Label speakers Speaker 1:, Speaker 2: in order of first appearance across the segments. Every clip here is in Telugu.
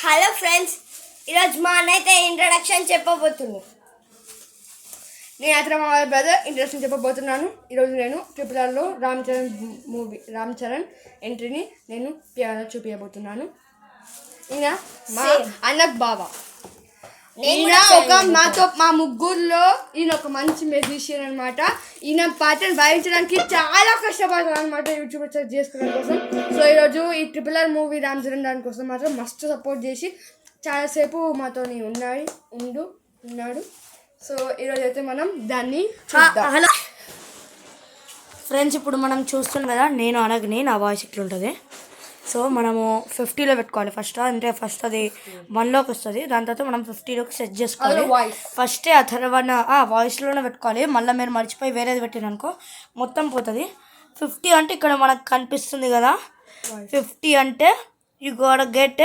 Speaker 1: హలో ఫ్రెండ్స్, ఈరోజు మా అన్నైతే ఇంట్రడక్షన్ చెప్పబోతున్నాను. నేను అతను మా బ్రదర్ ఇంట్రడక్షన్ చెప్పబోతున్నాను. ఈరోజు నేను ట్రిపుల్ రామ్ చరణ్ ఎంట్రీని నేను పియానో చూపించబోతున్నాను. ఈయన మా అన్నకు బాబా. ఈయన మా ముగ్గురులో ఈయన ఒక మంచి మ్యూజిషియన్ అనమాట. ఈయన పాటను భరించడానికి చాలా కష్టపడతారు అనమాట యూట్యూబ్ సెర్చ్ చేసుకోవడం కోసం. సో ఈరోజు ఈ RRR మూవీ రామ్ చరణ్ దానికోసం మాత్రం మస్తు సపోర్ట్ చేసి చాలాసేపు మాతో ఉన్నాడు. సో ఈరోజు అయితే మనం దాన్ని
Speaker 2: హలో ఫ్రెండ్స్, ఇప్పుడు మనం చూస్తున్నాం కదా, నేను అనగని నా వాయిస్ ఇట్లుంటుంది. సో మనము 50లో పెట్టుకోవాలి ఫస్ట్. అంటే ఫస్ట్ అది 1లోకి వస్తుంది, దాని తర్వాత మనం 50లోకి సెట్ చేసుకోవాలి. ఫస్టే వాయిస్లోనే పెట్టుకోవాలి. మళ్ళీ మీరు మర్చిపోయి వేరేది పెట్టిననుకో మొత్తం పోతుంది. 50 అంటే ఇక్కడ మనకు కనిపిస్తుంది కదా, 50 అంటే you got get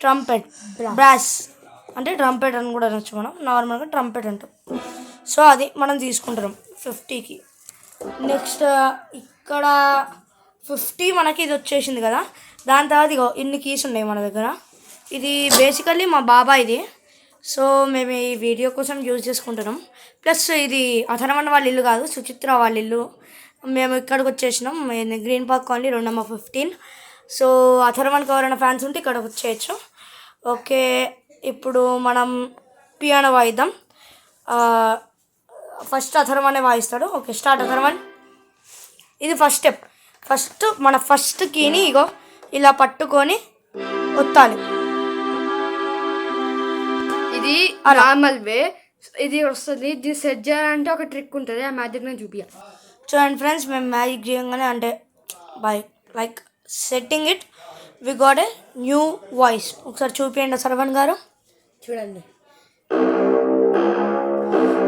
Speaker 2: trumpet brass అంటే ట్రంపెట్ అని కూడా అనొచ్చు. మనం నార్మల్గా ట్రంపెట్ అంటాం. సో అది మనం తీసుకుంటాం 50కి. నెక్స్ట్ ఇక్కడ 50 మనకి ఇది వచ్చేసింది కదా. దాని తర్వాత ఇగో ఇన్ని కీస్ ఉన్నాయి మన దగ్గర. ఇది బేసికల్లీ మా బాబాయ్ది. సో మేము ఈ వీడియో కోసం యూజ్ చేసుకుంటున్నాం. ప్లస్ ఇది అథర్వణ వాళ్ళ ఇల్లు కాదు, సుచిత్ర వాళ్ళ ఇల్లు. మేము ఇక్కడికి వచ్చేసినాం, green park colony 2 No. 15. So అథర్వణకి ఎవరైనా ఫ్యాన్స్ ఉంటే ఇక్కడికి వచ్చేయచ్చు. ఓకే, ఇప్పుడు మనం పియానో వాయిద్దాం. ఫస్ట్ అథర్వణే వాయిస్తాడు. Okay, start Atharvan. ఇది ఫస్ట్ స్టెప్. మన ఫస్ట్ కీని ఇగో ఇలా పట్టుకొని ఒత్తాలి.
Speaker 1: ఇది నార్మల్ వే. ఇది వస్తుంది. ఇది సెట్ చేయాలంటే ఒక ట్రిక్ ఉంటుంది, ఆ మ్యాజిక్ నేను చూపించాలి.
Speaker 2: చూడండి ఫ్రెండ్స్, మేము మ్యాజిక్ చేయగానే అంటే like setting it we got a new voice. ఒకసారి చూపించండి సర్వన్ గారు.
Speaker 1: చూడండి,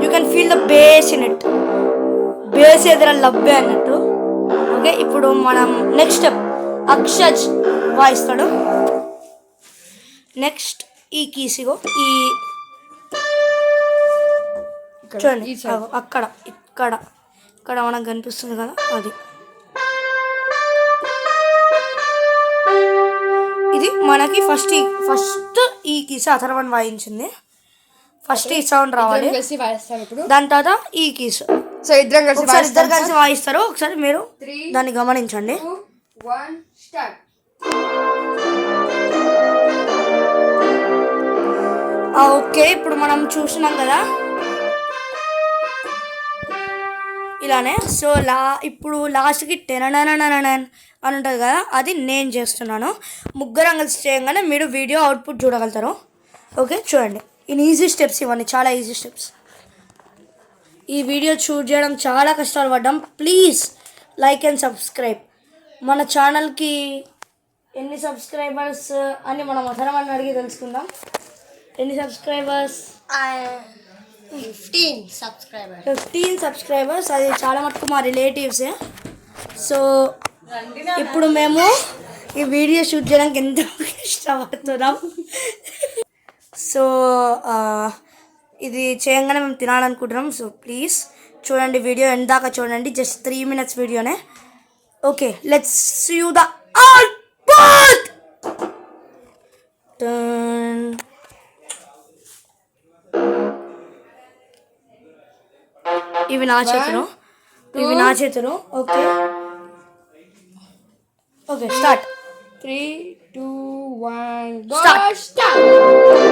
Speaker 2: you can feel the bass in it. Bass ఎదుర లబ్బే అన్నట్టు. ఓకే, ఇప్పుడు మనం నెక్స్ట్ స్టెప్ అక్షజ్ వాయిస్తాడు. నెక్స్ట్ ఈ కీసిగో ఈ చూడండి అక్కడ ఇక్కడ మనకు కనిపిస్తుంది కదా, అది ఇది మనకి ఫస్ట్ ఈ కీస్ అథర్వణ్ వాయించింది. ఫస్ట్ ఈ సౌండ్ రావాలి, దాని తర్వాత ఈ కీస్.
Speaker 1: సో ఇద్దరు
Speaker 2: కలిసి వాయిస్తారు. ఒకసారి మీరు దాన్ని గమనించండి. ఓకే, ఇప్పుడు మనం చూసినాం కదా ఇలానే. సో ఇప్పుడు లాస్ట్కి టెనననననన్ అని ఉంటుంది కదా, అది నేను చేస్తున్నాను. ముగ్గురం కలిసి చేయగానే మీరు వీడియో అవుట్పుట్ చూడగలుగుతారు. ఓకే, చూడండి. ఈజీ స్టెప్స్ ఇవన్నీ, చాలా ఈజీ స్టెప్స్. ఈ వీడియో షూట్ చేయడం చాలా కష్టాలు పడ్డాం. Please like and subscribe. మన ఛానల్కి ఎన్ని సబ్స్క్రైబర్స్ అని మనం అథర్వణ్ అడిగి తెలుసుకుందాం. ఎన్ని సబ్స్క్రైబర్స్? 15 సబ్స్క్రైబర్స్. అది చాలా మటుకు మా రిలేటివ్సే. సో ఇప్పుడు మేము ఈ వీడియో షూట్ చేయడానికి ఎంతో కష్టపడుతున్నాం. సో ఇది చేయగానే మేము తినాలనుకుంటున్నాం. సో ప్లీజ్ చూడండి, వీడియో ఎందాక చూడండి. జస్ట్ 3 minutes వీడియోనే. Okay, let's see you the output. ఇవి నా చేతులు. Okay start.
Speaker 1: 3, 2, 1
Speaker 2: స్టార్ట్.